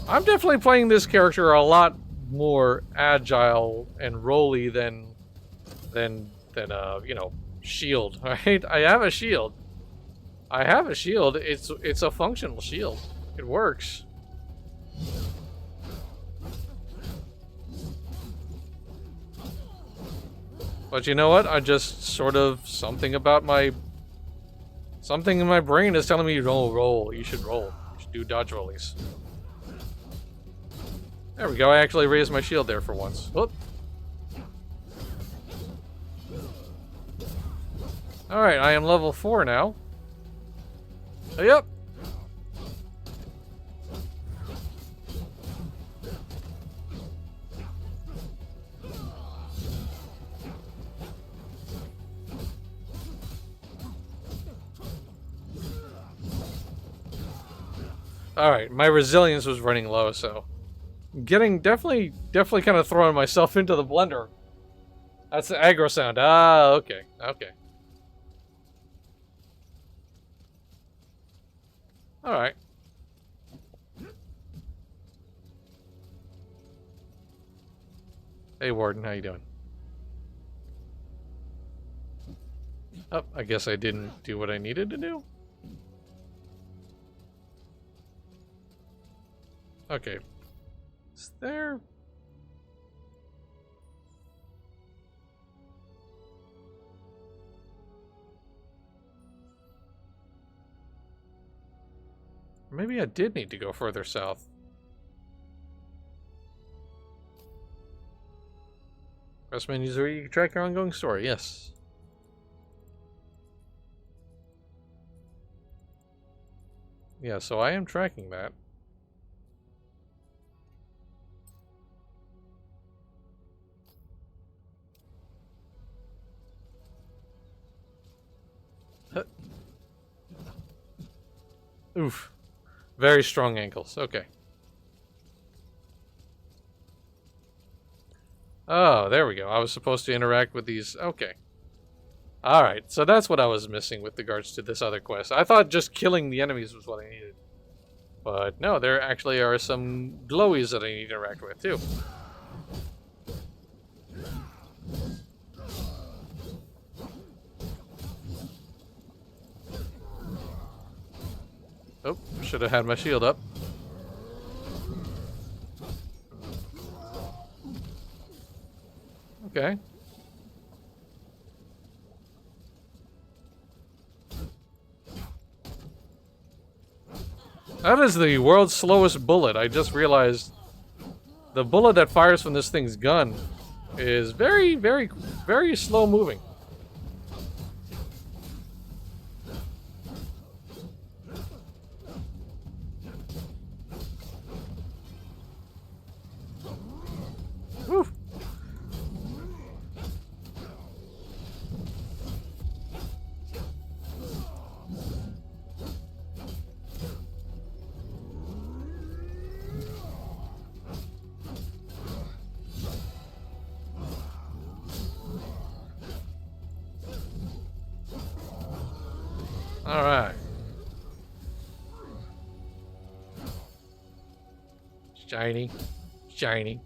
I'm definitely playing this character a lot more agile and rolly than you know, shield. Right? I have a shield. I have a shield. It's a functional shield. It works. But you know what? I just sort of something in my brain is telling me roll. You should roll. You should do dodge rollies. There we go, I actually raised my shield there for once. Whoop. Alright, I am level 4 now. Yep. Alright, my resilience was running low, so... Getting definitely kind of throwing myself into the blender. That's the aggro sound. Ah, okay. Alright. Hey Warden, how you doing? Oh, I guess I didn't do what I needed to do. Okay. Is there... Maybe I did need to go further south. Press menus where you can track your ongoing story, yes. Yeah, so I am tracking that. Oof. Very strong ankles. Okay. Oh, there we go. I was supposed to interact with these. Okay. Alright, so that's what I was missing with regards to this other quest. I thought just killing the enemies was what I needed. But no, there actually are some glowies that I need to interact with, too. Oh, should have had my shield up. Okay. That is the world's slowest bullet. I just realized the bullet that fires from this thing's gun is very, very, very slow moving. Whew. Alright. Shiny. Shiny.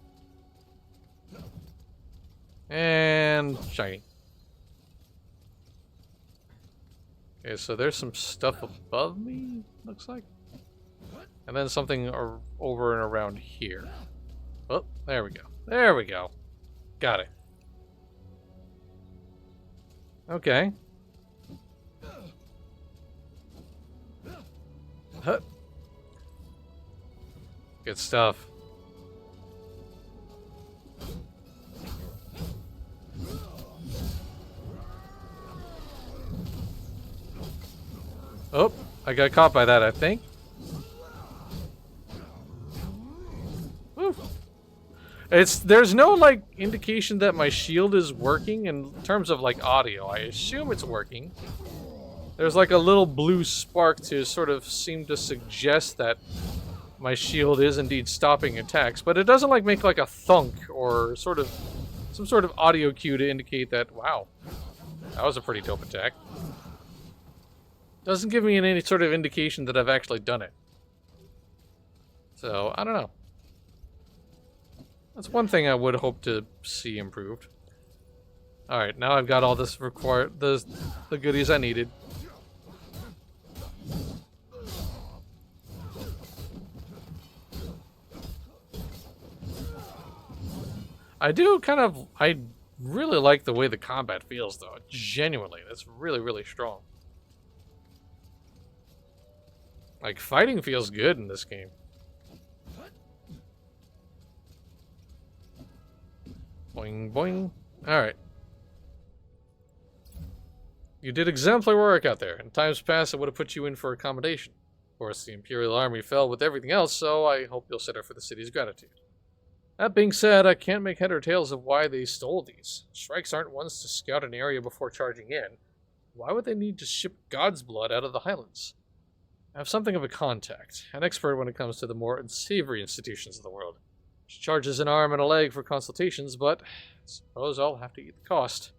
And shiny. Okay, so there's some stuff above me, looks like. And then something over and around here. Oh, there we go. There we go. Got it. Okay. Huh. Good stuff. Oh, I got caught by that, I think. Woo. There's no like indication that my shield is working in terms of like audio. I assume it's working. There's like a little blue spark to sort of seem to suggest that my shield is indeed stopping attacks, but it doesn't like make like a thunk or sort of some sort of audio cue to indicate that, wow, that was a pretty dope attack. Doesn't give me any sort of indication that I've actually done it. So, I don't know. That's one thing I would hope to see improved. Alright, now I've got all this the goodies I needed. I really like the way the combat feels, though. Genuinely, that's really, really strong. Like, fighting feels good in this game. Boing, boing. Alright. You did exemplary work out there. In times past, I would have put you in for accommodation. Of course, the Imperial Army fell with everything else, so I hope you'll settle for the city's gratitude. That being said, I can't make head or tails of why they stole these. Shrikes aren't ones to scout an area before charging in. Why would they need to ship God's blood out of the Highlands? I have something of a contact, an expert when it comes to the more unsavory institutions of the world. She charges an arm and a leg for consultations, but I suppose I'll have to eat the cost.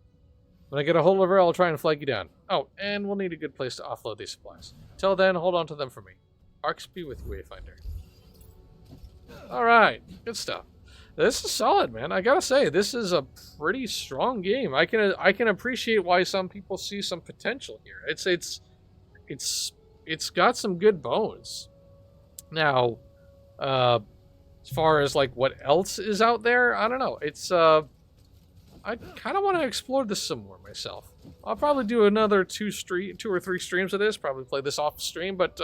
When I get a hold of her, I'll try and flag you down. Oh, and we'll need a good place to offload these supplies. Till then, hold on to them for me. Arcs be with you, Wayfinder. Alright, good stuff. This is solid, man. I gotta say, this is a pretty strong game. I can appreciate why some people see some potential here. It's got some good bones. Now, as far as like what else is out there, I don't know. I kind of want to explore this some more myself. I'll probably do another two or three streams of this. Probably play this off stream, but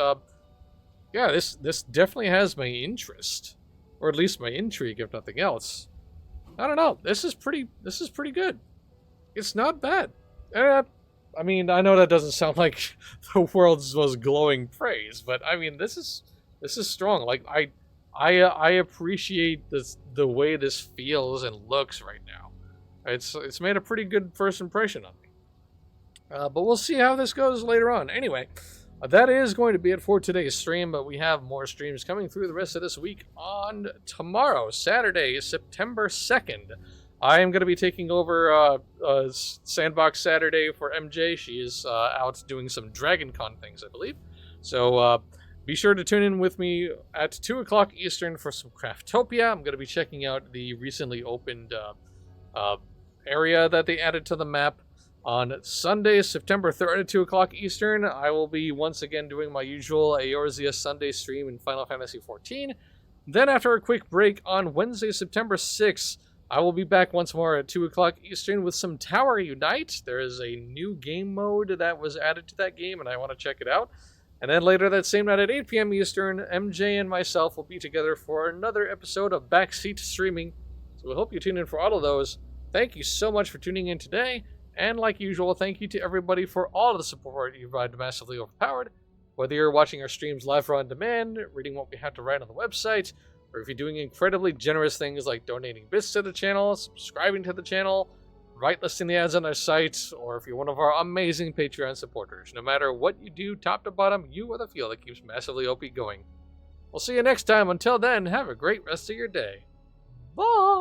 yeah, this definitely has my interest. Or at least my intrigue, if nothing else. I don't know. This is pretty good. It's not bad. I mean, I know that doesn't sound like the world's most glowing praise, but I mean, this is strong. Like I appreciate the way this feels and looks right now. It's made a pretty good first impression on me. But we'll see how this goes later on. Anyway. That is going to be it for today's stream, but we have more streams coming through the rest of this week. On tomorrow, Saturday, September 2nd, I am going to be taking over Sandbox Saturday for MJ. She is out doing some Dragon Con things, I believe. So be sure to tune in with me at 2 o'clock Eastern for some Craftopia. I'm going to be checking out the recently opened area that they added to the map. On Sunday, September 3rd at 2 o'clock Eastern, I will be once again doing my usual Eorzea Sunday stream in Final Fantasy XIV. Then after a quick break on Wednesday, September 6th, I will be back once more at 2 o'clock Eastern with some Tower Unite. There is a new game mode that was added to that game, and I want to check it out. And then later that same night at 8 p.m. Eastern, MJ and myself will be together for another episode of Backseat Streaming. So we hope you tune in for all of those. Thank you so much for tuning in today. And like usual, thank you to everybody for all of the support you provide Massively Overpowered. Whether you're watching our streams live or on demand, reading what we have to write on the website, or if you're doing incredibly generous things like donating bits to the channel, subscribing to the channel, whitelisting the ads on our site, or if you're one of our amazing Patreon supporters. No matter what you do, top to bottom, you are the fuel that keeps Massively OP going. We'll see you next time. Until then, have a great rest of your day. Bye!